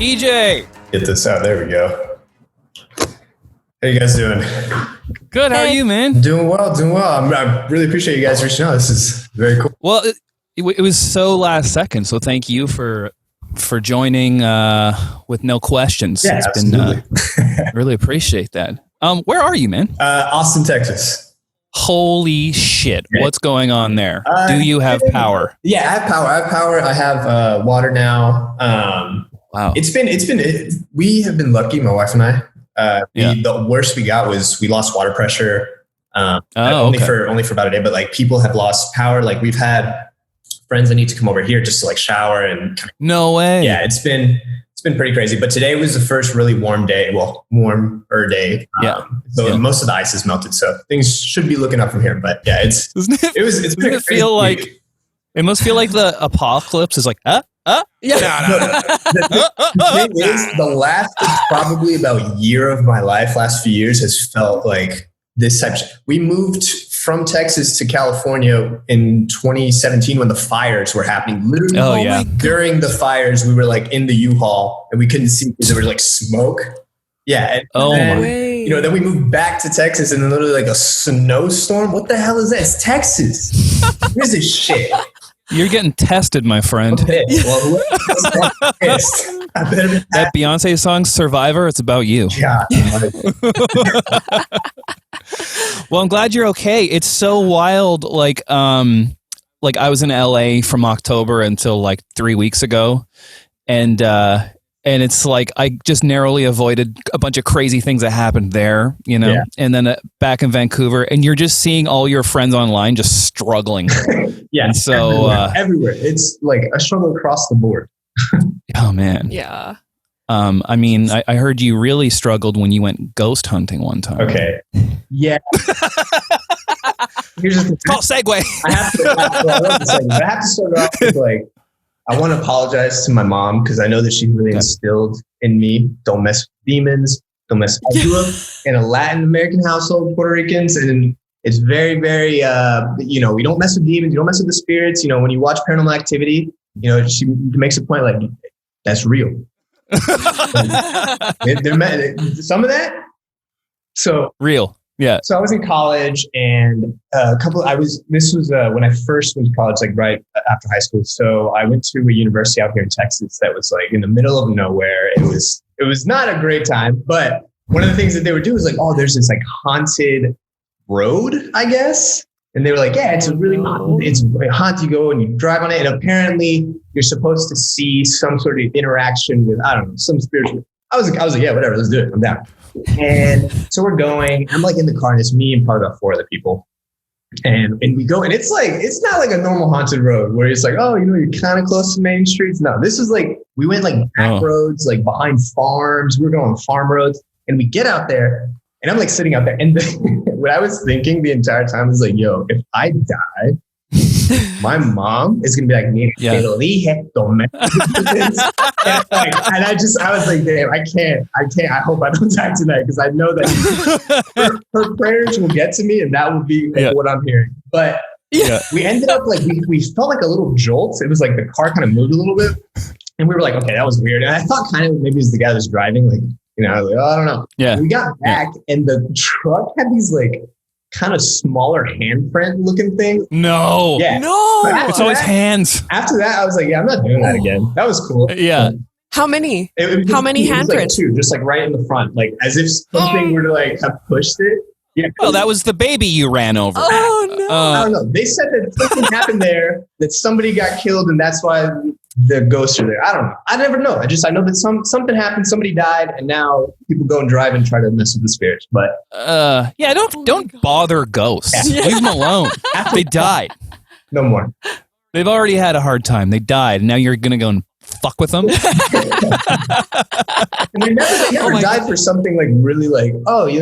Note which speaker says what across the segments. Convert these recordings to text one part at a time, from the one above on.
Speaker 1: DJ.
Speaker 2: Get this out. There we go. How you guys doing?
Speaker 1: Good. How are you, man?
Speaker 2: Doing well. I really appreciate you guys reaching out. This is very cool.
Speaker 1: Well, it was so last second, so thank you for joining with no questions.
Speaker 2: Yeah,
Speaker 1: it's
Speaker 2: absolutely.
Speaker 1: been really appreciate that. Where are you, man?
Speaker 2: Austin, Texas.
Speaker 1: Holy shit!
Speaker 2: Okay.
Speaker 1: What's going on there? Do you have power?
Speaker 2: Yeah, I have power. I have water now.
Speaker 1: Wow.
Speaker 2: We have been lucky, my wife and I. The worst we got was we lost water pressure. Only for about a day, but like people have lost power. Like we've had friends that need to come over here just to like shower and
Speaker 1: no way.
Speaker 2: Yeah, it's been pretty crazy. But today was the first really warmer day. So most of the ice is melted, so things should be looking up from here. But yeah, it's been a crazy week.
Speaker 1: It must feel like the apocalypse is like
Speaker 2: The thing is, the last probably about year of my life, last few years, has felt like this type of shit. We moved from Texas to California in 2017 when the fires were happening. Literally, during the fires, we were like in the U-Haul and we couldn't see because there was like smoke. Yeah. Then we moved back to Texas and then literally like a snowstorm. What the hell is that? It's Texas. What is this shit?
Speaker 1: You're getting tested, my friend.
Speaker 2: Okay. Well,
Speaker 1: that Beyonce song, Survivor, it's about you.
Speaker 2: Yeah.
Speaker 1: Well, I'm glad you're okay. It's so wild. Like I was in LA from October until like 3 weeks ago. And it's like I just narrowly avoided a bunch of crazy things that happened there, and then back in Vancouver, and you're just seeing all your friends online just struggling.
Speaker 2: Yeah.
Speaker 1: And so
Speaker 2: everywhere. It's like a struggle across the board.
Speaker 1: Oh, man.
Speaker 3: Yeah.
Speaker 1: I mean, I heard you really struggled when you went ghost hunting one time.
Speaker 2: Okay. Yeah. Here's the
Speaker 1: call segue.
Speaker 2: I have to start off with like, I want to apologize to my mom because I know that she really instilled in me, don't mess with demons, don't mess with. I grew up in a Latin American household, Puerto Ricans, and it's very, very, we don't mess with demons, you don't mess with the spirits. When you watch Paranormal Activity, she makes a point like, that's real. Some of that. So
Speaker 1: real. Yeah.
Speaker 2: So I was in college and this was when I first went to college, like right after high school. So I went to a university out here in Texas that was like in the middle of nowhere. It was not a great time, but one of the things that they would do is like, oh, there's this like haunted road, I guess. And they were like, yeah, it's haunted. You go and you drive on it. And apparently you're supposed to see some sort of interaction with, I don't know, some spiritual. I was like, yeah, whatever, let's do it. I'm down. And so we're going, I'm like in the car and it's me and probably about 4 other people. And we go, and it's like, it's not like a normal haunted road where it's like, oh, you're kind of close to main streets. No, this is like, we went like back roads, like behind farms. We were going farm roads and we get out there and I'm like sitting out there. And what I was thinking the entire time was like, yo, if I die, my mom is gonna be like, and I was like, damn, I can't. I hope I don't die tonight because I know that her prayers will get to me, and that will be what I'm hearing. But we ended up like we felt like a little jolt. It was like the car kind of moved a little bit, and we were like, okay, that was weird. And I thought kind of maybe it was the guy that was driving, like I was like, oh, I don't know.
Speaker 1: Yeah.
Speaker 2: We got back, and the truck had these like kind of smaller handprint looking thing.
Speaker 1: No.
Speaker 2: Yeah.
Speaker 3: No.
Speaker 1: It's always hands.
Speaker 2: After that, I was like, yeah, I'm not doing that again. That was cool.
Speaker 1: Yeah.
Speaker 3: How many?
Speaker 2: How
Speaker 3: many handprints?
Speaker 2: Like 2, just like right in the front, like as if something were to like have pushed it. Yeah.
Speaker 1: Well, that was the baby you ran over.
Speaker 3: Oh, no.
Speaker 2: I don't know. They said that something happened there, that somebody got killed, and that's why the ghosts are there. I don't know. I never know. I know that something happened, somebody died, and now people go and drive and try to mess with the spirits. But
Speaker 1: don't bother ghosts.
Speaker 2: Yeah.
Speaker 1: Leave them alone. They died.
Speaker 2: No more.
Speaker 1: They've already had a hard time. They died. And now you're gonna go and fuck with them.
Speaker 2: And they never died for something like really like, oh, he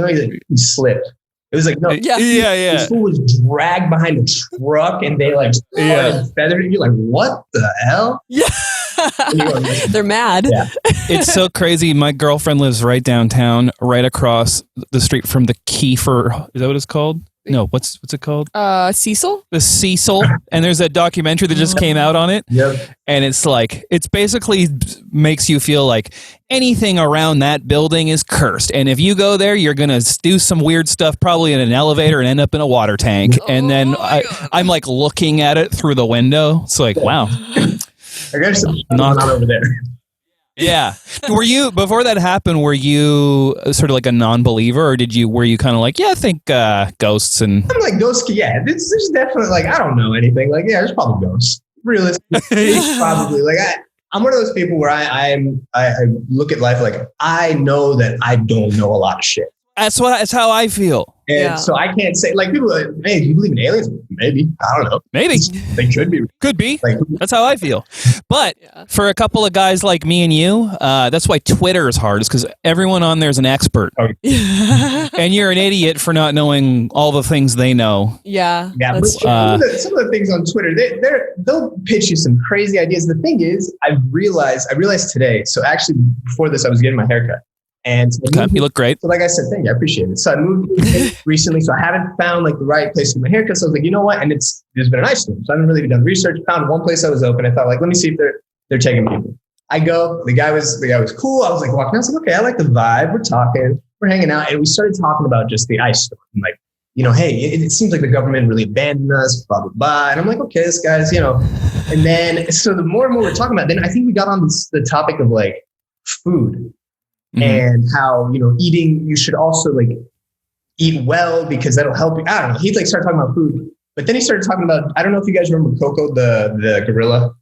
Speaker 2: slipped. It was like, no, this fool was dragged behind a truck and they like feathered it. You're like, what the hell?
Speaker 3: Yeah. They're mad.
Speaker 2: Yeah.
Speaker 1: It's so crazy. My girlfriend lives right downtown, right across the street from the Kiefer. Is that what it's called? No, what's it called?
Speaker 3: Cecil?
Speaker 1: The Cecil. And there's that documentary that just came out on it.
Speaker 2: Yep.
Speaker 1: And it's basically makes you feel like anything around that building is cursed. And if you go there, you're going to do some weird stuff, probably in an elevator and end up in a water tank. And then I'm like looking at it through the window. It's like, wow.
Speaker 2: I guess not over there.
Speaker 1: Yeah. Were you, before that happened, were you sort of like a non-believer, or were you kind of like, yeah, I think ghosts and...
Speaker 2: I'm like, ghosts, yeah, this is definitely like, I don't know anything. Like, yeah, there's probably ghosts. Realistically, probably. Like, I'm one of those people where I look at life like, I know that I don't know a lot of shit.
Speaker 1: That's how I feel.
Speaker 2: And so I can't say, like, people are like, hey, do you believe in aliens? Maybe. I don't know.
Speaker 1: Maybe.
Speaker 2: They could be.
Speaker 1: Could be.
Speaker 2: Like,
Speaker 1: that's how I feel. But for a couple of guys like me and you, that's why Twitter is hard, is because everyone on there is an expert. And you're an idiot for not knowing all the things they know.
Speaker 3: Yeah.
Speaker 2: That's true. Some of the things on Twitter, they'll pitch you some crazy ideas. The thing is, I realized today, so actually before this, I was getting my haircut. And so
Speaker 1: you look great.
Speaker 2: So like I said, thank you. I appreciate it. So I moved recently, so I haven't found like the right place to get my haircut. So I was like, you know what? And there's been an ice storm. So I haven't really done research. Found one place that was open. I thought like, let me see if they're taking people. I go, the guy was cool. I was like walking. I was like, okay, I like the vibe. We're talking, we're hanging out. And we started talking about just the ice storm. And like, hey, it seems like the government really abandoned us, blah, blah, blah. And I'm like, okay, this guy's, and then, so the more and more we're talking about, then I think we got on the topic of like food. And how, eating, you should also like eat well because that'll help you. I don't know. He like started talking about food, but then he started talking about, I don't know if you guys remember Coco, the gorilla.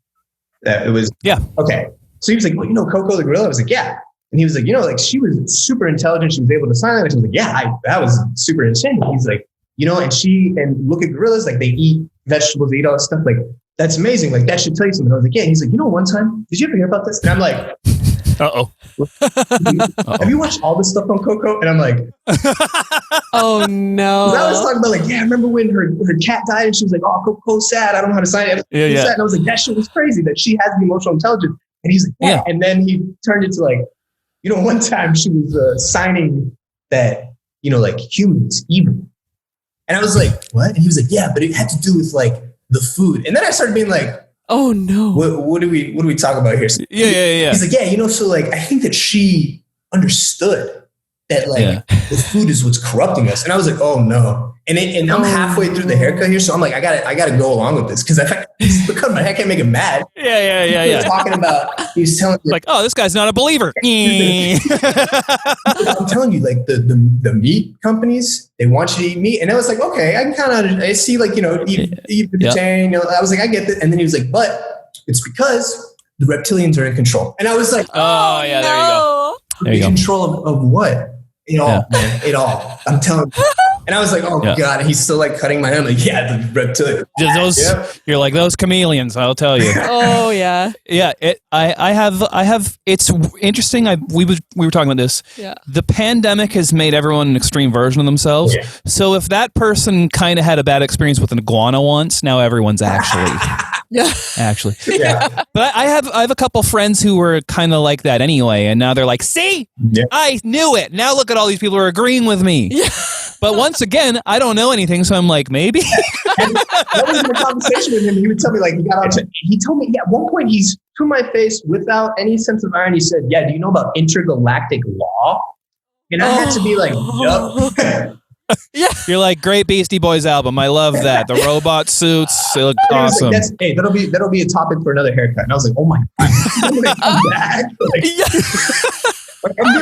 Speaker 2: It was,
Speaker 1: yeah. Okay.
Speaker 2: So he was like, well, Coco the gorilla? I was like, yeah. And he was like, like she was super intelligent. She was able to sign language. I was like, yeah, that was super insane. He's like, and look at gorillas, like they eat vegetables, they eat all this stuff. Like, that's amazing. Like that should tell you something. I was like, yeah. He's like, one time, did you ever hear about this? And I'm like,
Speaker 1: Uh-oh.
Speaker 2: Have you watched all this stuff on Coco? And I'm like,
Speaker 3: oh no.
Speaker 2: I was talking about like, yeah, I remember when her cat died and she was like, oh, Coco's sad. I don't know how to sign it.
Speaker 1: Yeah.
Speaker 2: Sad. And I was like, that shit was crazy that she has the emotional intelligence. And he's like, yeah. And then he turned into like, one time she was signing that, like humans evil. And I was like, what? And he was like, yeah, but it had to do with like the food. And then I started being like,
Speaker 3: oh no!
Speaker 2: What do we talk about here? So
Speaker 1: yeah.
Speaker 2: He's like, yeah, so like I think that she understood that like the food is what's corrupting us, and I was like, oh no! And I'm halfway through the haircut here, so I'm like, I gotta go along with this because because my hair can't make him mad.
Speaker 1: Yeah.
Speaker 2: He was talking about, he was telling me
Speaker 1: like, oh, this guy's not a believer.
Speaker 2: I'm telling you, like the meat companies, they want you to eat meat, and I was like, okay, I can kind of I see like eat vegetarian. I was like, I get that, and then he was like, but it's because the reptilians are in control, and I was like,
Speaker 1: oh yeah,
Speaker 3: no.
Speaker 1: There you go.
Speaker 2: Control of what? It all, man. It all. I'm telling you. And I was like, oh God, and he's still like cutting my hair. I'm like, yeah, the reptilian.
Speaker 1: You're like those chameleons, I'll tell you.
Speaker 3: Oh yeah.
Speaker 1: Yeah. I have, it's interesting. We were talking about this.
Speaker 3: Yeah.
Speaker 1: The pandemic has made everyone an extreme version of themselves. Yeah. So if that person kind of had a bad experience with an iguana once, now everyone's actually. Actually.
Speaker 2: Yeah.
Speaker 1: But I have a couple friends who were kind of like that anyway. And now they're like, see, I knew it. Now look at all these people who are agreeing with me.
Speaker 3: Yeah.
Speaker 1: But once again, I don't know anything. So I'm like, maybe.
Speaker 2: And that was the conversation with him. He would tell me like, he told me, at one point he's to my face without any sense of irony said, yeah, do you know about intergalactic law? And I had to be like, yup.
Speaker 3: Yeah.
Speaker 1: You're like, great Beastie Boys album. I love that. The robot suits, they look awesome.
Speaker 2: Like, hey, that'll be a topic for another haircut. And I was like, oh my God, I'm gonna come back.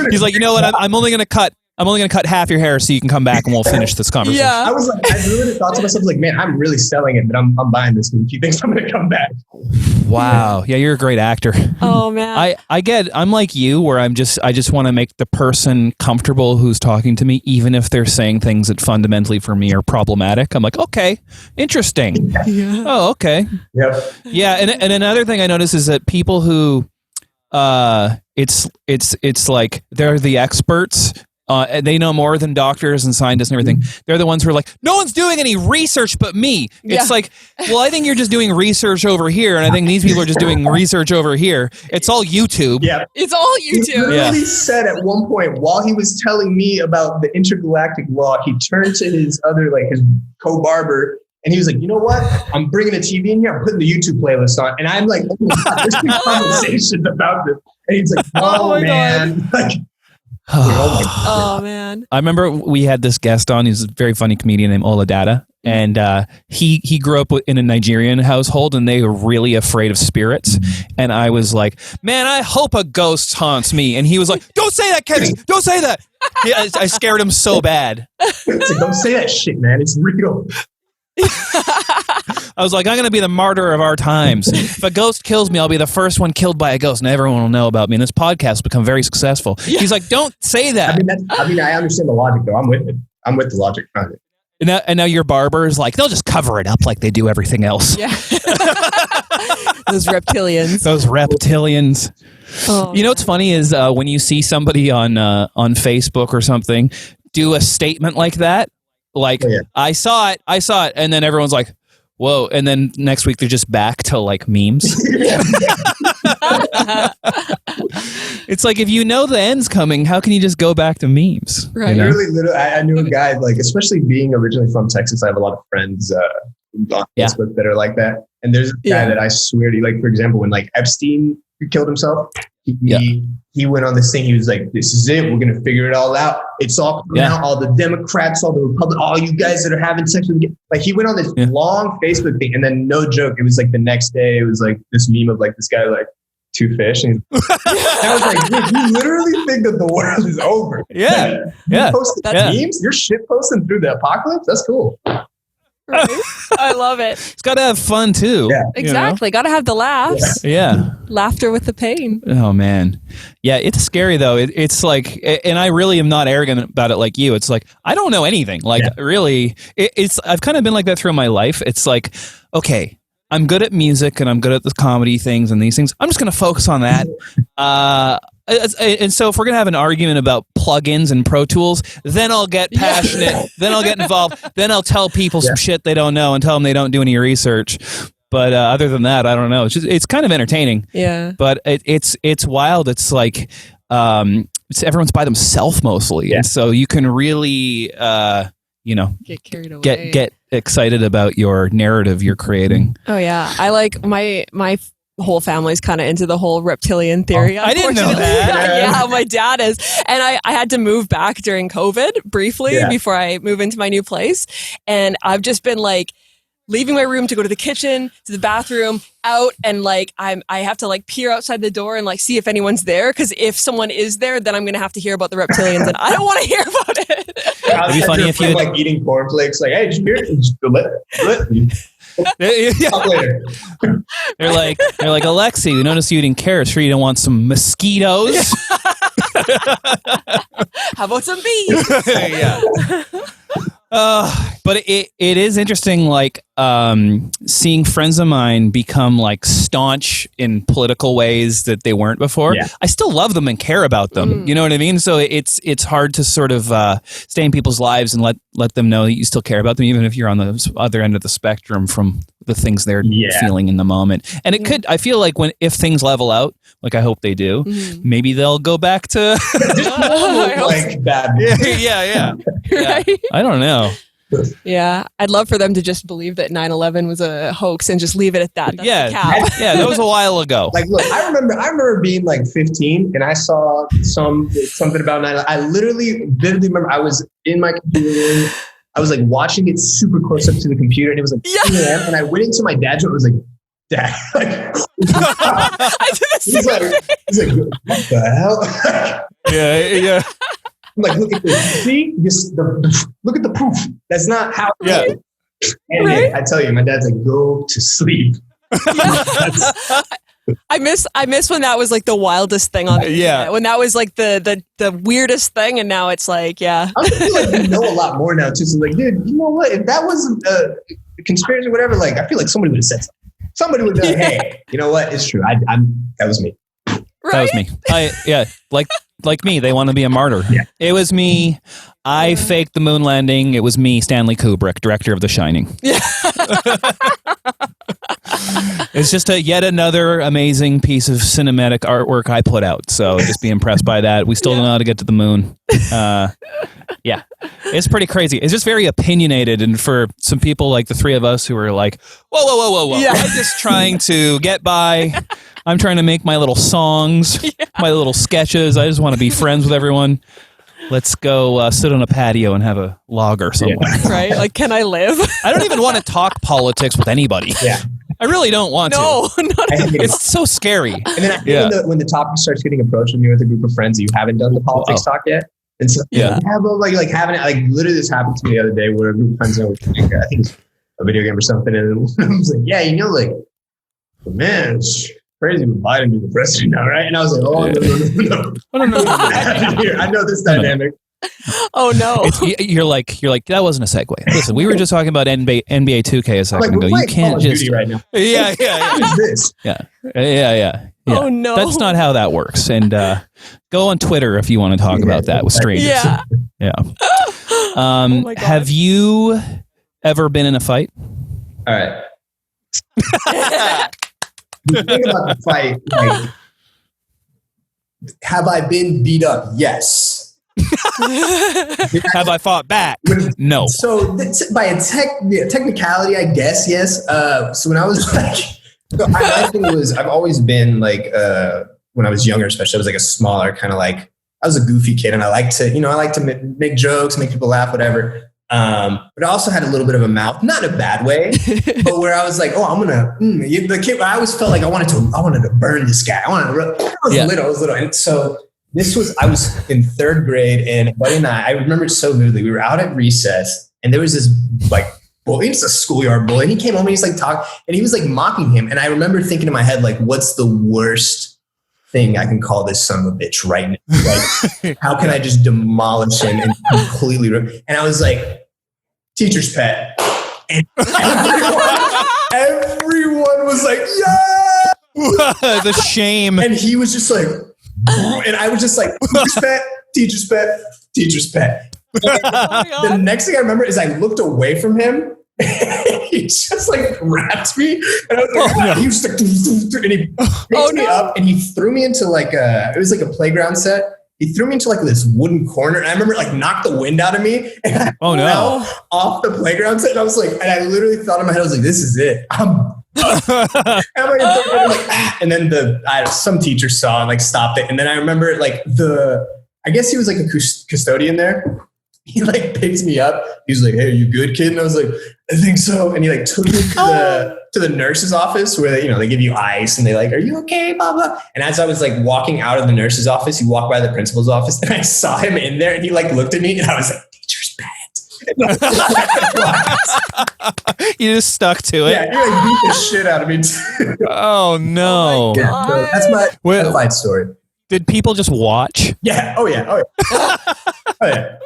Speaker 1: He's like, you know what? I'm only gonna cut half your hair so you can come back and we'll finish this conversation.
Speaker 3: Yeah.
Speaker 2: I was like, I really thought to myself, like, man, I'm really selling it, but I'm buying this because he thinks I'm gonna come back.
Speaker 1: Wow. Yeah, you're a great actor.
Speaker 3: Oh man.
Speaker 1: I'm like you where I just want to make the person comfortable who's talking to me, even if they're saying things that fundamentally for me are problematic. I'm like, okay, interesting.
Speaker 3: Yeah.
Speaker 1: Oh, okay.
Speaker 2: Yep.
Speaker 1: Yeah, and another thing I notice is that people who it's like they're the experts. they know more than doctors and scientists and everything. They're the ones who are like, no one's doing any research but me. It's like, well, I think you're just doing research over here, and I think these people are just doing research over here. It's all YouTube.
Speaker 2: Yeah,
Speaker 3: it's all YouTube.
Speaker 2: He literally said at one point while he was telling me about the intergalactic law, he turned to his his co-barber. And he was like, you know what? I'm bringing a TV in here. I'm putting the YouTube playlist on. And I'm like, oh my God, there's been conversations about this. And he's like, oh man. Like,
Speaker 3: oh man.
Speaker 1: I remember we had this guest on. He's a very funny comedian named Oladada. And he grew up in a Nigerian household, and they were really afraid of spirits. And I was like, man, I hope a ghost haunts me. And he was like, don't say that, Kenny. Don't say that. Yeah, I scared him so bad.
Speaker 2: It's like, don't say that shit, man. It's real.
Speaker 1: I was like, I'm going to be the martyr of our times. If a ghost kills me, I'll be the first one killed by a ghost, and everyone will know about me. And this podcast will become very successful. He's like, don't say that.
Speaker 2: I understand the logic, though. I'm with it. I'm with the logic behind it.
Speaker 1: And now your barber is like, they'll just cover it up like they do everything else.
Speaker 3: Yeah. Those reptilians.
Speaker 1: Those reptilians. Oh, you know what's funny is when you see somebody on Facebook or something do a statement like that, like, I saw it, and then everyone's like, whoa, and then next week they're just back to like memes. It's like, if you know the end's coming, how can you just go back to memes?
Speaker 3: Right.
Speaker 1: You know?
Speaker 2: Literally, I knew a guy, like, especially being originally from Texas, I have a lot of friends on Facebook that are like that. And there's a guy that I swear to, like, for example, when like Epstein killed himself, he went on this thing. He was like, this is it. We're going to figure it all out. It's all now. All the Democrats, all the Republicans, all you guys that are having sex with me. Like, he went on this long Facebook thing. And then, no joke, it was like the next day, it was like this meme of like this guy, like, two fish. And I was like, dude, you literally think that the world is over.
Speaker 1: Yeah.
Speaker 2: You post memes? You're shit posting through the apocalypse? That's cool.
Speaker 3: Right? I love it.
Speaker 1: It's got to have fun too.
Speaker 2: Yeah.
Speaker 3: Exactly. Got to have the laughs.
Speaker 1: Yeah.
Speaker 3: Laughter with the pain.
Speaker 1: Oh man. Yeah. It's scary though. It's like, and I really am not arrogant about it like you. It's like, I don't know anything. Like really, I've kind of been like that through my life. It's like, okay, I'm good at music and I'm good at the comedy things and these things. I'm just going to focus on that. And so if we're going to have an argument about plugins and Pro Tools, then I'll get passionate, then I'll get involved, then I'll tell people some shit they don't know and tell them they don't do any research. But other than that, I don't know. It's kind of entertaining.
Speaker 3: Yeah.
Speaker 1: But it's wild. It's like everyone's by themselves mostly. Yeah. And so you can really, get carried away. Get excited about your narrative you're creating.
Speaker 3: Oh, yeah. I like my whole family's kind of into the whole reptilian theory.
Speaker 1: I didn't know that.
Speaker 3: Yeah, my dad is. And I had to move back during COVID briefly before I move into my new place. And I've just been like leaving my room to go to the kitchen, to the bathroom, out, and like I have to like peer outside the door and like see if anyone's there, because if someone is there, then I'm gonna have to hear about the reptilians, and I don't want to hear about it.
Speaker 2: It'd be funny if you like eating cornflakes, like, hey, just
Speaker 1: They're like, Alexi, we noticed you eating carrots. Sure, you don't want some mosquitoes?
Speaker 3: How about some bees?
Speaker 1: Yeah. But it is interesting, like seeing friends of mine become like staunch in political ways that they weren't before. Yeah. I still love them and care about them. You know what I mean? So it's hard to sort of stay in people's lives and let them know that you still care about them, even if you're on the other end of the spectrum from the things they're feeling in the moment. And it could, I feel like if things level out, like I hope they do, maybe they'll go back to
Speaker 2: like bad.
Speaker 1: Yeah. Right? I don't know.
Speaker 3: Yeah, I'd love for them to just believe that 9/11 was a hoax and just leave it at that. That's
Speaker 1: that was a while ago.
Speaker 2: Like, look, I remember being like 15 and I saw something about 9/11. I literally vividly remember I was in my computer room. I was like watching it super close up to the computer, and it was like 2 a.m. And I went into my dad's room. I was like, Dad, like,
Speaker 3: I did the same thing.
Speaker 2: He's like, what the hell?
Speaker 1: Yeah.
Speaker 2: I'm like, look at this. See, look at the proof. That's not how.
Speaker 1: Yeah.
Speaker 2: And I tell you, my dad's like, go to sleep.
Speaker 3: I miss when that was like the wildest thing on the internet. When that was like the weirdest thing, and now it's like, I
Speaker 2: feel like we know a lot more now too. So like, dude, you know what? If that wasn't a conspiracy or whatever, like I feel like somebody would have said something. Somebody would be like, hey, you know what? It's true. That was me.
Speaker 1: That was me. Like me, they want to be a martyr.
Speaker 2: Yeah.
Speaker 1: It was me. I faked the moon landing. It was me, Stanley Kubrick, director of The Shining.
Speaker 3: Yeah.
Speaker 1: It's just yet another amazing piece of cinematic artwork I put out. So just be impressed by that. We still don't know how to get to the moon. Yeah, it's pretty crazy. It's just very opinionated. And for some people like the three of us who are like, whoa.
Speaker 3: Yeah.
Speaker 1: I'm just trying to get by. I'm trying to make my little songs, my little sketches. I just want to be friends with everyone. Let's go sit on a patio and have a lager somewhere.
Speaker 3: Yeah. Right? Like, can I live?
Speaker 1: I don't even want to talk politics with anybody.
Speaker 2: Yeah.
Speaker 1: I really don't want to.
Speaker 3: No, not at all.
Speaker 1: It's so scary.
Speaker 2: And then I think when the topic starts getting approached when you're with a group of friends, you haven't done the politics talk yet. And so you have having it, like literally this happened to me the other day where a group of friends I think it's a video game or something. And I was like, yeah, like, man, it's crazy with Biden being the president now, right? And I was like, no. I know this dynamic.
Speaker 3: Oh no!
Speaker 1: You're like that wasn't a segue. Listen, we were just talking about NBA 2K a second ago. You can't just
Speaker 2: right now.
Speaker 1: Yeah.
Speaker 2: What is this?
Speaker 1: Yeah.
Speaker 3: Oh no!
Speaker 1: That's not how that works. And go on Twitter if you want to talk about that with strangers.
Speaker 3: Yeah.
Speaker 1: Oh my God. Have you ever been in a fight?
Speaker 2: All right. The thing about the fight, like, have I been beat up? Yes.
Speaker 1: Have I fought back? No.
Speaker 2: So by a technicality, I guess, yes. So when I was like, my thing was, I've always been like, when I was younger, especially, I was like a smaller kind of like, I was a goofy kid and I like to make jokes, make people laugh, whatever. But I also had a little bit of a mouth, not in a bad way, but where I was like, oh, I'm gonna, the kid, I always felt like I wanted to burn this guy. I was little. And so I was in third grade and buddy and I remember it so vividly. We were out at recess and there was this like bully, it's a schoolyard bully. And he came home and he's like talking and he was like mocking him. And I remember thinking in my head, like, what's the worst thing I can call this son of a bitch right now? Like, how can I just demolish him and completely and I was like, teacher's pet. And everyone was like, yeah.
Speaker 1: The shame.
Speaker 2: And he was just like, and I was just like, teacher's pet. The next thing I remember is I looked away from him. He just like grabbed me, and I was like, he was like, and he picked me up, and he threw me into like it was like a playground set. He threw me into like this wooden corner, and I remember like knocked the wind out of me. And I fell off the playground set, and I was like, and I literally thought in my head, I was like, this is it. And then some teacher saw and like stopped it. And then I remember like I guess he was like a custodian there. He like picked me up. He was like, hey, are you good, kid? And I was like, I think so. And he like took me to the nurse's office where they give you ice and they like, are you okay? Blah, blah. And as I was like walking out of the nurse's office, he walked by the principal's office and I saw him in there and he like looked at me and I was like, teacher's pet.
Speaker 1: You just stuck to it.
Speaker 2: Yeah, you like beat the shit out of me too.
Speaker 1: Oh no.
Speaker 2: Yeah, so that's my fight story.
Speaker 1: Did people just watch?
Speaker 2: Yeah. Oh yeah.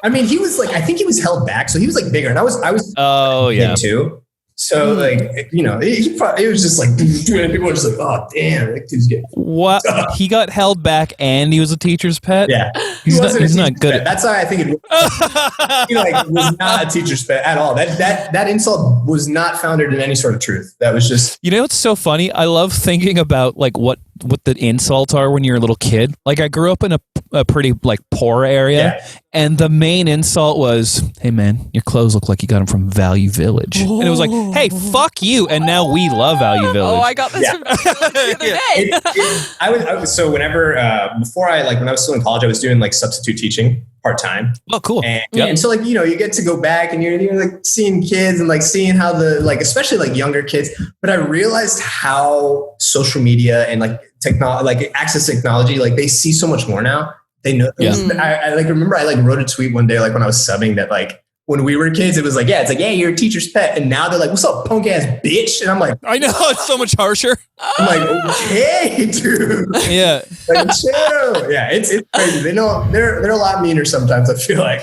Speaker 2: I mean, he was like, I think he was held back, so he was like bigger, and I was.
Speaker 1: Oh yeah.
Speaker 2: Too. So like, it was just like, and people were just like, oh damn, that dude's getting.
Speaker 1: What? He got held back, and he was a teacher's pet.
Speaker 2: Yeah,
Speaker 1: he's not good.
Speaker 2: That's why I think he was not a teacher's pet at all. That insult was not founded in any sort of truth. That was just.
Speaker 1: You know what's so funny? I love thinking about like what the insults are when you're a little kid. Like I grew up in a pretty like poor area, and the main insult was, "Hey man, your clothes look like you got them from Value Village," and it was like, "Hey, fuck you!" And now we love Value Village.
Speaker 3: Oh, I got this from the other day.
Speaker 2: I was so whenever before when I was still in college, I was doing like substitute teaching part time.
Speaker 1: Oh, cool.
Speaker 2: And so you get to go back and you're like seeing kids and like seeing how especially like younger kids. But I realized how social media and like access to technology, like they see so much more now. They know. I remember I wrote a tweet one day, like when I was subbing that like when we were kids, it was like, it's like, yeah, you're a teacher's pet. And now they're like, what's up, punk ass bitch? And I'm like,
Speaker 1: I know, it's so much harsher.
Speaker 2: I'm like, okay, dude.
Speaker 1: Yeah.
Speaker 2: Like, chill. Yeah, it's crazy. They know they're a lot meaner sometimes, I feel like.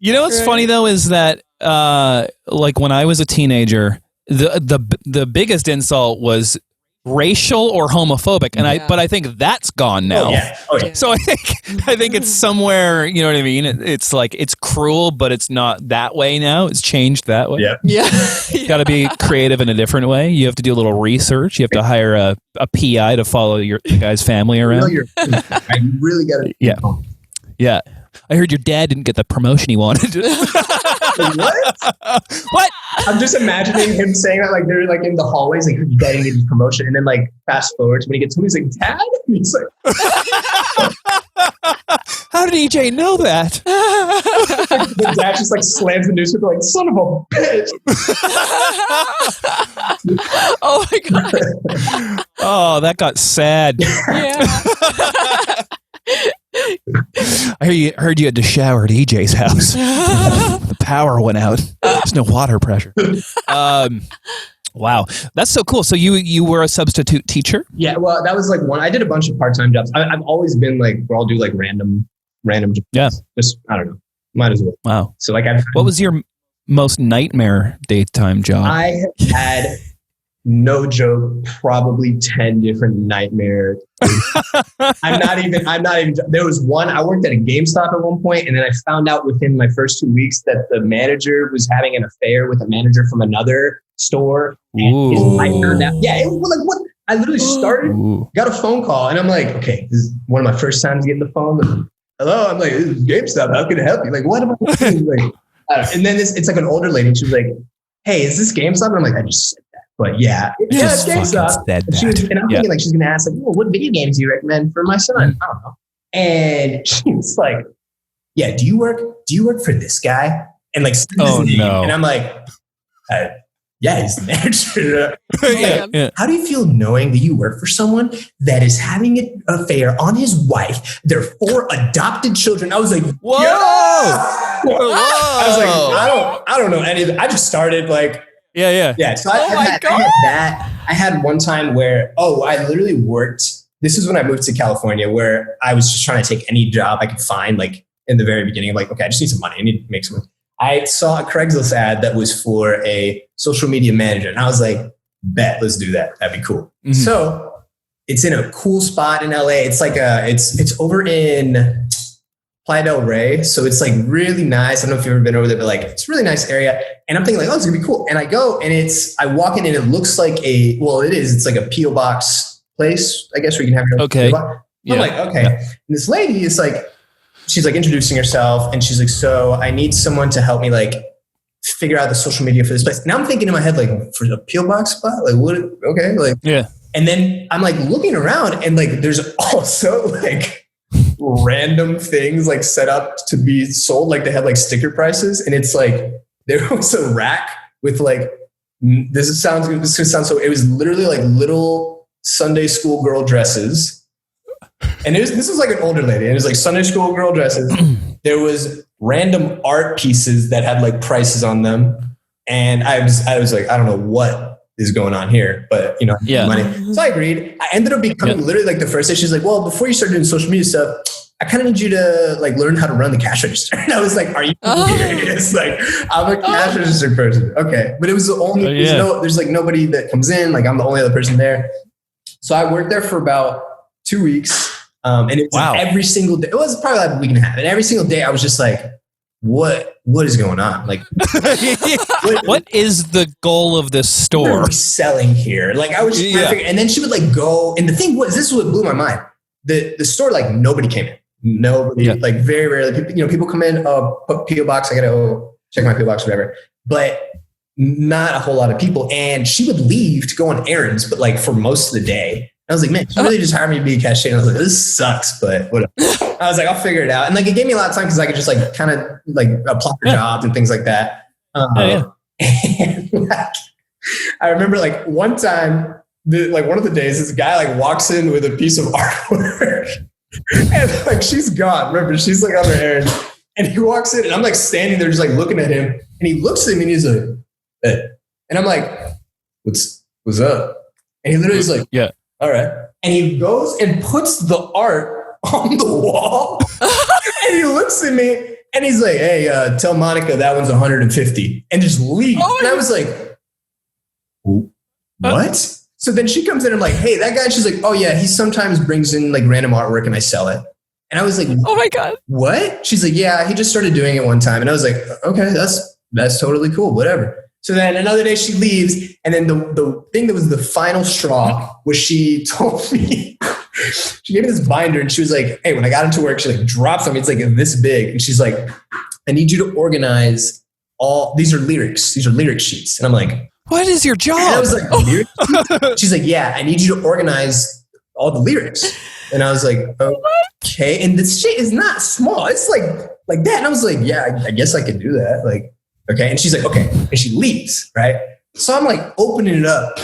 Speaker 1: You know what's funny though is that like when I was a teenager, the biggest insult was racial or homophobic, and but I think that's gone now.
Speaker 2: Oh yeah.
Speaker 1: So I think it's somewhere, you know what I mean? It's like, it's cruel, but it's not that way now. It's changed that way.
Speaker 3: Yeah.
Speaker 1: Got to be creative in a different way. You have to do a little research. You have to hire a PI to follow the guy's family around.
Speaker 2: I really got to.
Speaker 1: Yeah. Yeah. I heard your dad didn't get the promotion he wanted.
Speaker 2: What?
Speaker 1: What?
Speaker 2: I'm just imagining him saying that, like they're like in the hallways, like your dad didn't get his promotion, and then like fast forward to when he gets home, he's like, Dad? And he's like,
Speaker 1: how did EJ know that?
Speaker 2: the dad just like slams the newspaper like, son of a bitch.
Speaker 3: Oh my God.
Speaker 1: Oh, that got sad.
Speaker 3: Yeah.
Speaker 1: I heard you had to shower at EJ's house. The power went out. There's no water pressure. Wow, that's so cool. So you were a substitute teacher?
Speaker 2: Yeah, well, that was like one. I did a bunch of part-time jobs. I've always been like, where I'll do like random jobs.
Speaker 1: Yeah.
Speaker 2: Just, I don't know. Might as well.
Speaker 1: Wow.
Speaker 2: So like,
Speaker 1: what was your most nightmare daytime job?
Speaker 2: I have had, no joke, probably 10 different nightmare. I'm not even, there was one, I worked at a GameStop at one point, and then I found out within my first 2 weeks that the manager was having an affair with a manager from another store. And his wife heard that. Yeah, it was like, what? I literally started, got a phone call, and I'm like, okay, this is one of my first times getting the phone. Hello, I'm like, this is GameStop. How can I help you? Like, what am I doing? Like, and then it's like an older lady, and she's like, hey, is this GameStop? And I'm like, I just said that. But yeah, it's GameStop. And I'm thinking like, she's going to ask like, oh, what video games do you recommend for my son? I don't know. And she's like, yeah, do you work for this guy? And like,
Speaker 1: oh no.
Speaker 2: And I'm like, yeah, he's the manager.
Speaker 1: Yeah.
Speaker 2: How do you feel knowing that you work for someone that is having an affair on his wife, their 4 adopted children? I was like,
Speaker 1: whoa.
Speaker 2: Whoa. I was like, I don't know any of it. I just started like, yeah. So I had that. I had one time where, I literally worked. This is when I moved to California, where I was just trying to take any job I could find, like in the very beginning. I'm like, okay, I just need some money. I need to make some money. I saw a Craigslist ad that was for a social media manager. And I was like, bet, let's do that. That'd be cool. Mm-hmm. So it's in a cool spot in LA. It's like it's over in Playa del Rey. So it's like really nice. I don't know if you've ever been over there, but like, it's a really nice area. And I'm thinking like, it's gonna be cool. And I go and I walk in and it looks like it's like a P.O. box place, I guess, where you can have your own P.O. box. I'm like, okay. Yeah. And this lady is like, she's like introducing herself and she's like, so I need someone to help me like figure out the social media for this place. Now I'm thinking in my head, like, for the P.O. box spot, like what? Okay. Like, yeah. And then I'm like looking around and like, there's also like random things like set up to be sold. Like they had like sticker prices and it's like, there was a rack with like, this sounds so, it was literally like little Sunday school girl dresses. And this was like an older lady. And it was like Sunday school girl dresses. There was random art pieces that had like prices on them. And I was like, I don't know what is going on here, but you know, money. So I agreed. I ended up becoming literally like the first day. She's like, well, before you start doing social media stuff, I kind of need you to like learn how to run the cash register. And I was like, are you serious? Like, I'm a cash register person. Okay. But it was the only, there's like nobody that comes in. Like I'm the only other person there. So I worked there for about 2 weeks. And it was every single day. It was probably like a week and a half. And every single day I was just like, what is going on? Like,
Speaker 1: what is the goal of this store?
Speaker 2: What are we selling here? Like I was just trying to figure, and then she would like go, and the thing was, this is what blew my mind. The store, like nobody came in. Nobody, like very rarely. People come in, P.O. box, I gotta check my P.O. box, whatever. But not a whole lot of people. And she would leave to go on errands, but like for most of the day. I was like, man, she really just hired me to be a cashier. And I was like, this sucks, but whatever. I was like, I'll figure it out. And like, it gave me a lot of time because I could just like kind of like apply for jobs and things like that. And like, I remember like one time, one of the days, this guy like walks in with a piece of artwork and like she's gone. Remember, she's like on her errand. And he walks in and I'm like standing there just like looking at him. And he looks at me and he's like, hey. And I'm like, what's up? And he literally is like, yeah. All right. And he goes and puts the art on the wall. And he looks at me and he's like, hey, tell Monica that one's 150 and just leave. And I was like, what? So then she comes in and I'm like, hey, that guy. She's like, oh yeah, he sometimes brings in like random artwork and I sell it. And I was like,
Speaker 3: oh my God.
Speaker 2: What? She's like, yeah, he just started doing it one time. And I was like, okay, that's totally cool. Whatever. So then another day she leaves. And then the thing that was the final straw was she told me, she gave me this binder and she was like, hey, when I got into work, she like dropped something. It's like this big. And she's like, I need you to organize these are lyrics. These are lyric sheets. And I'm like,
Speaker 1: what is your job?
Speaker 2: And I was like, she's like, yeah, I need you to organize all the lyrics. And I was like, okay. And this shit is not small. It's like that. And I was like, yeah, I guess I could do that. Like, okay. And she's like, okay. And she leaves. Right. So I'm like opening it up.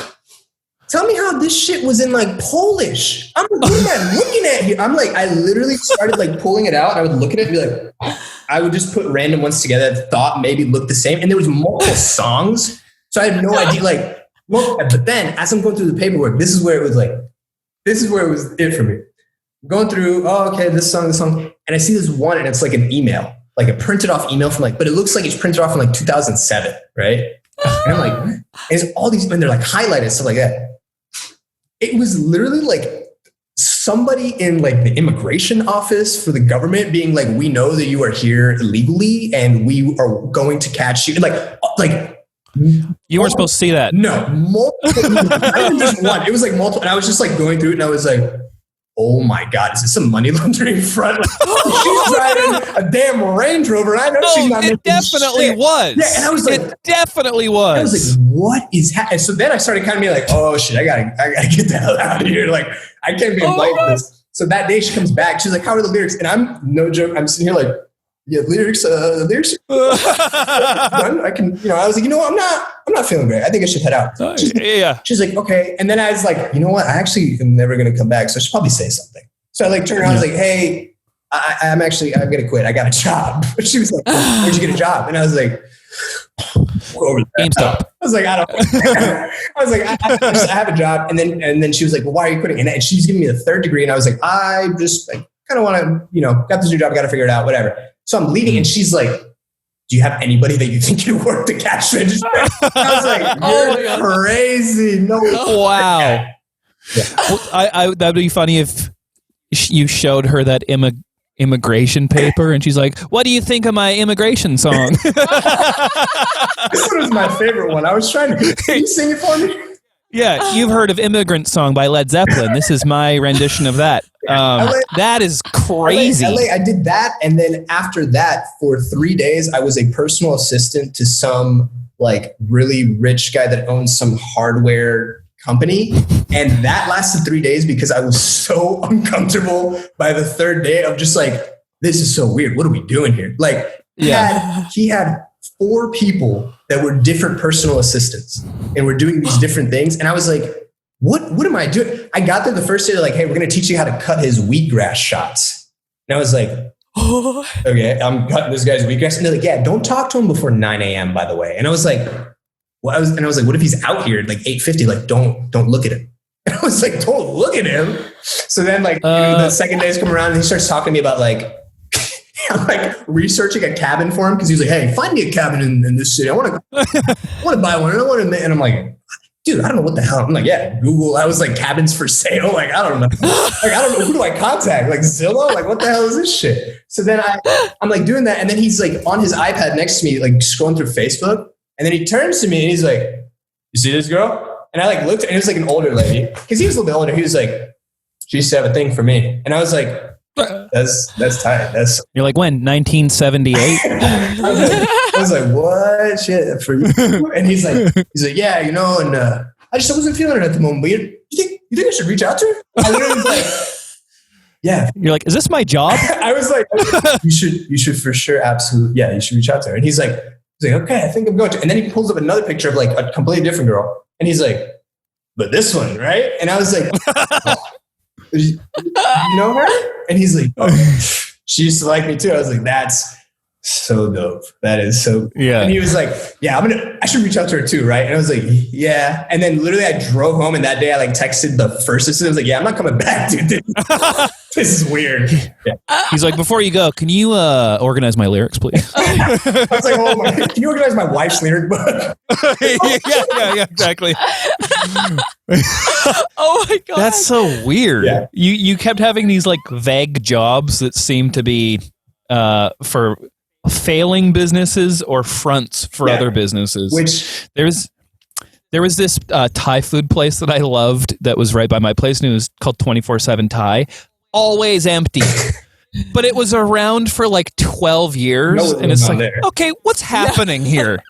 Speaker 2: Tell me how this shit was in like Polish. I'm looking at here. I'm like, I literally started like pulling it out and I would look at it and be like, I would just put random ones together that thought maybe looked the same. And there was multiple songs. So I had no idea, like, but then as I'm going through the paperwork, this is where it was it for me. I'm going through, okay, this song. And I see this one and it's like an email, like a printed off email from but it looks like it's printed off in like 2007, right? And I'm like, and it's all these, and they're like highlighted, stuff like that. It was literally like somebody in like the immigration office for the government being like, we know that you are here illegally and we are going to catch you. Like,
Speaker 1: you weren't supposed to see that.
Speaker 2: No, multiple. Not even just one. It was like multiple. And I was just like going through it and I was like, oh my God, is this a money laundering front? Like, she's driving a damn Range Rover and I know she's not making
Speaker 1: definitely
Speaker 2: shit.
Speaker 1: was.
Speaker 2: Yeah, and I was like,
Speaker 1: it definitely was.
Speaker 2: I was like, what is happening? So then I started kind of being like, oh shit, I gotta get the hell out of here. Like, I can't be invited to this. So that day she comes back. She's like, how are the lyrics? And I'm no joke. I'm sitting here like, yeah, lyrics. I can, I was like, I'm not feeling great. I think I should head out. She's like, okay. And then I was like, you know what? I actually am never going to come back. So I should probably say something. So I like turned around. I was like, hey, I'm going to quit. I got a job. She was like, where'd you get a job? And I was like, over there. I was like, I have a job. And then she was like, well, why are you quitting? And she's giving me the third degree. And I was like, I just kind of want to, got this new job. I got to figure it out, whatever. So I'm leaving and she's like, do you have anybody that you think can work the cash register? I was like, you're crazy. No.
Speaker 1: Wow. Yeah. Well, that'd be funny if you showed her that immigration paper and she's like, what do you think of my immigration song?
Speaker 2: This one was my favorite one. I was trying to, can you sing it for me?
Speaker 1: Yeah, you've heard of Immigrant Song by Led Zeppelin. This is my rendition of that. That is crazy.
Speaker 2: I did that. And then after that, for 3 days, I was a personal assistant to some like really rich guy that owns some hardware company. And that lasted 3 days because I was so uncomfortable by the third day of just like, this is so weird. What are we doing here? Like he had 4 people that were different personal assistants and were doing these different things. And I was like, what am I doing? I got there the first day, they're like, hey, we're going to teach you how to cut his wheatgrass shots. And I was like, okay, I'm cutting this guy's wheatgrass. And they're like, yeah, don't talk to him before 9 a.m., by the way. And I was like, I was like, what if he's out here at like 8:50? Like, don't look at him. And I was like, don't look at him. So then like the second day's come around and he starts talking to me about like, I'm like researching a cabin for him because he's like, hey, find me a cabin in this city. I want to buy one. And I'm like, dude, I don't know what the hell. I'm like, yeah, Google. I was like, cabins for sale. Like, I don't know. Like, I don't know. Who do I contact? Like Zillow? Like, what the hell is this shit? So then I'm like doing that. And then he's like on his iPad next to me, like scrolling through Facebook. And then he turns to me and he's like, you see this girl? And I like looked and it was like an older lady because he was a little bit older. He was like, she used to have a thing for me. And I was like, that's tight.
Speaker 1: You're like, when? 1978?
Speaker 2: I was like, what? Shit, for you? And he's like, yeah, and I wasn't feeling it at the moment. But you think I should reach out to her? I literally was like, yeah.
Speaker 1: You're like, is this my job?
Speaker 2: I was like, you should for sure, absolutely. Yeah, you should reach out to her. And he's like, okay, I think I'm going to. And then he pulls up another picture of like a completely different girl. And he's like, but this one, right? And I was like, you know her? And he's like, oh, she used to like me too. I was like, that's so dope. That is so.
Speaker 1: Yeah.
Speaker 2: And he was like, yeah, I should reach out to her too, right? And I was like, yeah. And then literally I drove home, and that day I like texted the first assistant. I was like, yeah, I'm not coming back, dude. This is weird. Yeah.
Speaker 1: He's like, before you go, can you organize my lyrics, please?
Speaker 2: I was like, oh my, can you organize my wife's lyric book?
Speaker 1: yeah, exactly.
Speaker 3: Oh my God.
Speaker 1: That's so weird.
Speaker 2: Yeah.
Speaker 1: You kept having these like vague jobs that seem to be for failing businesses or fronts for other businesses.
Speaker 2: Which
Speaker 1: there was this Thai food place that I loved that was right by my place, and it was called 24/7 Thai. Always empty. But it was around for like 12 years. And it's like, okay, what's happening here?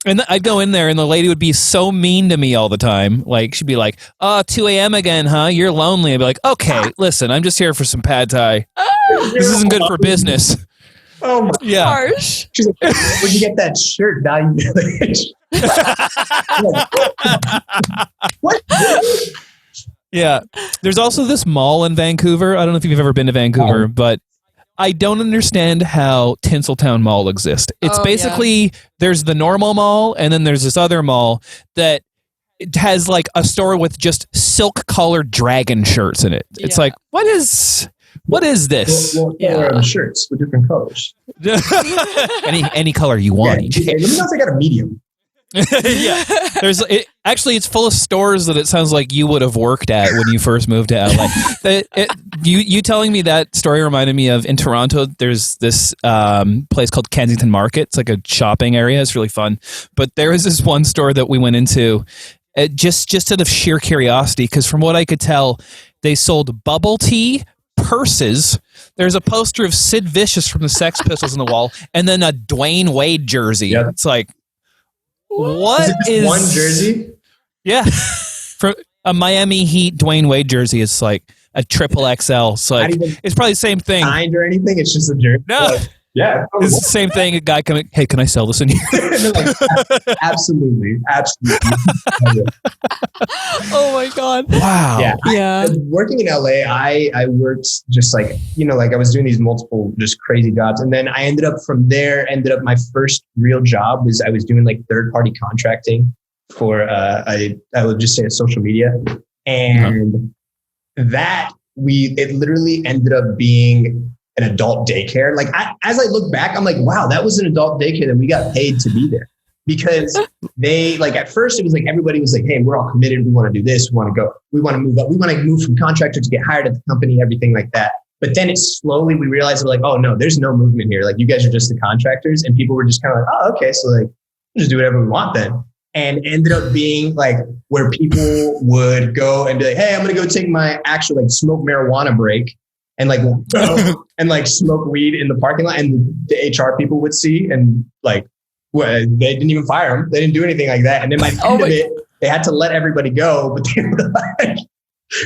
Speaker 1: And I'd go in there, and the lady would be so mean to me all the time. Like, she'd be like, 2 a.m. again, huh? You're lonely. I'd be like, okay, listen, I'm just here for some pad thai. This isn't good for business.
Speaker 2: Oh my
Speaker 3: Harsh.
Speaker 2: She's like, where'd you get that shirt? What?
Speaker 1: Yeah. There's also this mall in Vancouver. I don't know if you've ever been to Vancouver, but I don't understand how Tinseltown Mall exists. It's basically, there's the normal mall, and then there's this other mall that it has like a store with just silk-colored dragon shirts in it. It's like, what is this?
Speaker 2: Well, shirts with different colors.
Speaker 1: any color you want.
Speaker 2: Let me know if I got a medium.
Speaker 1: Yeah, it's full of stores that it sounds like you would have worked at when you first moved to LA. You telling me that story reminded me of in Toronto. There's this place called Kensington Market. It's like a shopping area. It's really fun. But there was this one store that we went into just out of sheer curiosity, because from what I could tell, they sold bubble tea, purses. There's a poster of Sid Vicious from the Sex Pistols on the wall, and then a Dwayne Wade jersey. Yep. It's like, what is
Speaker 2: one jersey?
Speaker 1: Yeah, for a Miami Heat Dwayne Wade jersey, it's like a triple XL. So like, it's probably the same thing.
Speaker 2: Signed or anything? It's just a jersey.
Speaker 1: No,
Speaker 2: yeah,
Speaker 1: it's the same thing. A guy coming, hey, can I sell this in here?
Speaker 2: Absolutely.
Speaker 3: Oh my God!
Speaker 1: Wow.
Speaker 2: Yeah. Working in LA, I worked just like I was doing these multiple just crazy jobs, and then I ended up my first real job was I was doing like third-party contracting for I would just say social media, and it literally ended up being an adult daycare. Like as I look back, I'm like, wow, that was an adult daycare that we got paid to be there. Because they like at first it was like everybody was like, hey, we're all committed. We want to do this. We want to go. We want to move up. We want to move from contractor to get hired at the company, everything like that. But then we realized we're like, oh no, there's no movement here. Like you guys are just the contractors, and people were just kind of like, oh, okay. So like, we'll just do whatever we want then. And it ended up being like where people would go and be like, hey, I'm going to go take my actual like smoke marijuana break and like go and like smoke weed in the parking lot. And the HR people would see and like, well, they didn't even fire him. They didn't do anything like that. And then by the end of it, they had to let everybody go. But they were like,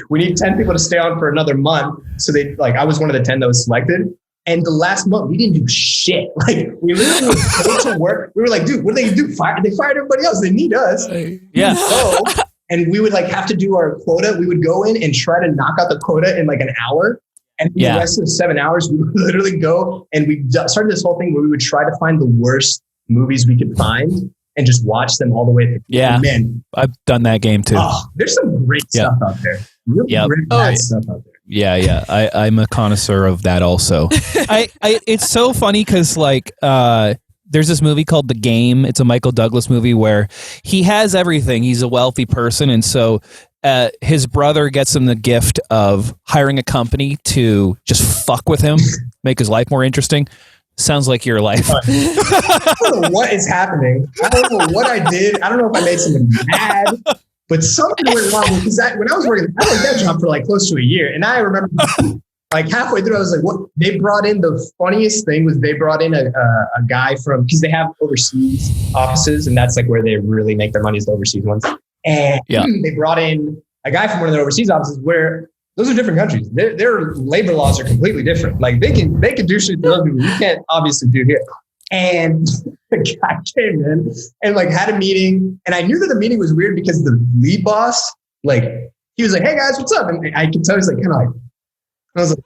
Speaker 2: we need 10 people to stay on for another month. So they like, I was one of the 10 that was selected. And the last month, we didn't do shit. Like we literally went to work. We were like, dude, what are they gonna do? They fired everybody else. They need us.
Speaker 1: Yeah.
Speaker 2: And we would like have to do our quota. We would go in and try to knock out the quota in like an hour. And the rest of the 7 hours, we would literally go and we started this whole thing where we would try to find the worst movies we could find and just watch them all the way through.
Speaker 1: Yeah.
Speaker 2: Man,
Speaker 1: I've done that game too.
Speaker 2: There's some great stuff out there. Really great stuff out there.
Speaker 1: Yeah. I'm a connoisseur of that also. It's so funny because like there's this movie called The Game. It's a Michael Douglas movie where he has everything. He's a wealthy person, and so his brother gets him the gift of hiring a company to just fuck with him, make his life more interesting. Sounds like your life.
Speaker 2: I don't know what is happening. I don't know what I did. I don't know if I made someone mad, but something went wrong. Because when I was working, I worked that job for like close to a year. And I remember like halfway through, I was like, what? They brought in, the funniest thing was they brought in a guy from, because they have overseas offices, and that's like where they really make their money is the overseas ones. And they brought in a guy from one of their overseas offices where those are different countries. Their labor laws are completely different. Like they can do shit that we can't obviously do here. And the guy came in and like had a meeting, and I knew that the meeting was weird because the lead boss, like he was like, "Hey guys, what's up?" And I could tell he's like kind of like, I was like,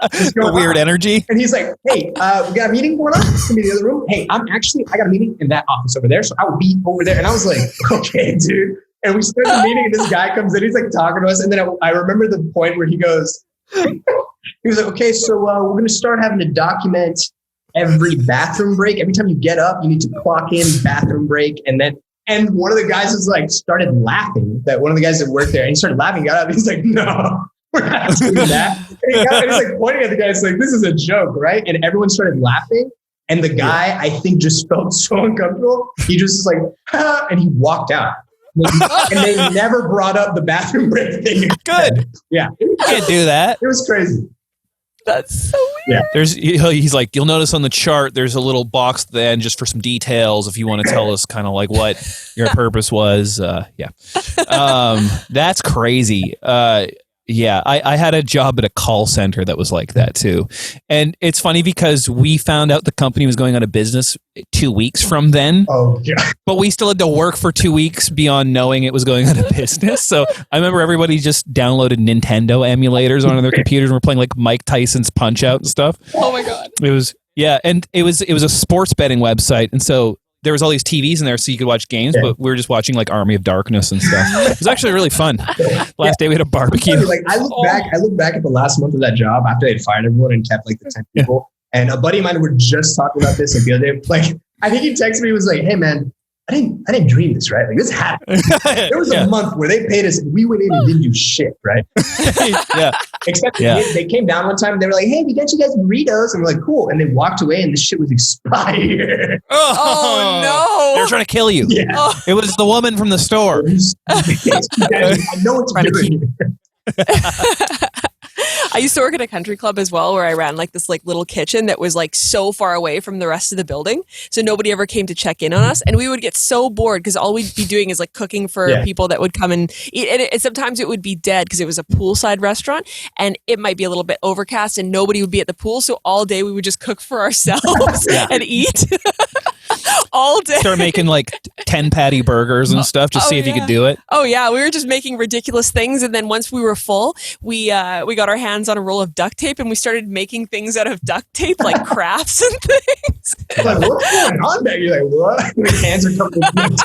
Speaker 2: what's going
Speaker 1: weird
Speaker 2: on?
Speaker 1: energy.
Speaker 2: And he's like, hey, we got a meeting going on. It's gonna be in the other room. Hey, I got a meeting in that office over there, so I will be over there. And I was like, okay, dude. And we start the meeting, and this guy comes in. He's like talking to us, and then I remember the point where he goes, he was like, okay, so we're gonna start having to document every bathroom break. Every time you get up, you need to clock in bathroom break, and one of the guys was like started laughing. That one of the guys that worked there, and he started laughing. Got up. He's like, "No, we're not doing that." And he's like pointing at the guy. It's like, "This is a joke, right?" And everyone started laughing. And the guy, I think, just felt so uncomfortable. He just was like, ah, and he walked out. And they never brought up the bathroom break thing.
Speaker 1: Good.
Speaker 2: Yeah,
Speaker 1: You can't do that.
Speaker 2: it was crazy.
Speaker 3: That's so weird.
Speaker 2: Yeah.
Speaker 1: He's like, you'll notice on the chart, there's a little box at the end just for some details if you want to tell us kind of like what your purpose was. That's crazy. I had a job at a call center that was like that too. And it's funny because we found out the company was going out of business 2 weeks from then.
Speaker 2: Oh, yeah.
Speaker 1: But we still had to work for 2 weeks beyond knowing it was going out of business. So I remember everybody just downloaded Nintendo emulators onto their computers and were playing like Mike Tyson's Punch Out and stuff.
Speaker 3: Oh my God.
Speaker 1: It was a sports betting website, and so there was all these TVs in there so you could watch games, but we were just watching like Army of Darkness and stuff. It was actually really fun. Last day we had a barbecue.
Speaker 2: Like I look back at the last month of that job after they'd fired everyone and kept like the 10 people. And a buddy of mine were just talking about this like the other day. Like I think he texted me, he was like, "Hey man, I didn't dream this, right? Like this happened." There was a month where they paid us and we went in and didn't do shit, right?
Speaker 1: Yeah.
Speaker 2: Except they came down one time and they were like, "Hey, we got you guys burritos." And we're like, "Cool." And they walked away and the shit was expired.
Speaker 3: Oh no.
Speaker 1: They were trying to kill you.
Speaker 2: Yeah.
Speaker 3: Oh.
Speaker 1: It was the woman from the store.
Speaker 2: I know what you're doing.
Speaker 3: I used to work at a country club as well, where I ran like this like little kitchen that was like so far away from the rest of the building, so nobody ever came to check in on us, and we would get so bored because all we'd be doing is like cooking for people that would come and eat, and sometimes it would be dead because it was a poolside restaurant, and it might be a little bit overcast, and nobody would be at the pool, so all day we would just cook for ourselves and eat. All day.
Speaker 1: Start making like 10 patty burgers and stuff, just see if you could do it.
Speaker 3: Oh yeah, we were just making ridiculous things, and then once we were full, we got our hands on a roll of duct tape, and we started making things out of duct tape, like crafts and things.
Speaker 2: Like, what's going on there? You're like, what? Like hands are covered with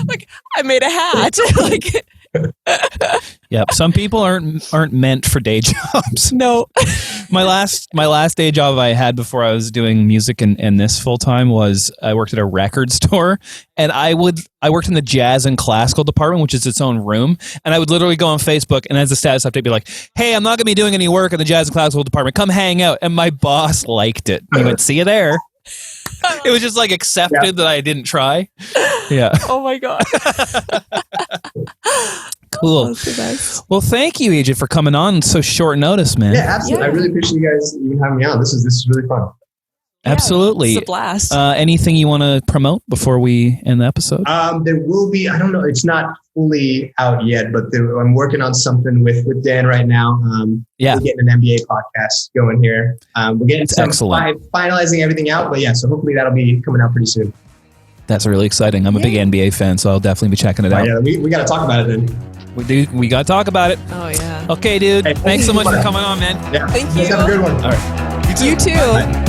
Speaker 3: Like I made a hat. Like
Speaker 1: Yep. Some people aren't meant for day jobs.
Speaker 3: no.
Speaker 1: My last day job I had before I was doing music and this full time was I worked at a record store, and I worked in the jazz and classical department, which is its own room, and I would literally go on Facebook and as a status update be like, "Hey, I'm not going to be doing any work in the jazz and classical department. Come hang out." And my boss liked it. He went, "See you there." It was just like accepted that I didn't try. Yeah.
Speaker 3: Oh my God.
Speaker 1: Cool.
Speaker 3: That's the best.
Speaker 1: Well, thank you, EJ, for coming on so short notice, man.
Speaker 2: Yeah, absolutely.
Speaker 3: Yeah.
Speaker 2: I really appreciate you guys even having me on. This is really fun.
Speaker 1: Absolutely.
Speaker 3: It's a blast.
Speaker 1: Anything you want to promote before we end the episode?
Speaker 2: There will be, I don't know, it's not fully out yet, but I'm working on something with Dan right now. We're getting an NBA podcast going here. We're getting finalizing everything out, but so hopefully that'll be coming out pretty soon.
Speaker 1: That's really exciting. I'm a big NBA fan, so I'll definitely be checking it out.
Speaker 2: Yeah, we got to talk about it then.
Speaker 1: We got to talk about it.
Speaker 3: Oh yeah.
Speaker 1: Okay, dude.
Speaker 2: Hey,
Speaker 1: thanks so much for coming on, man.
Speaker 2: Yeah.
Speaker 3: Thank you.
Speaker 2: Have a good one.
Speaker 1: All right.
Speaker 3: You too.
Speaker 2: Bye.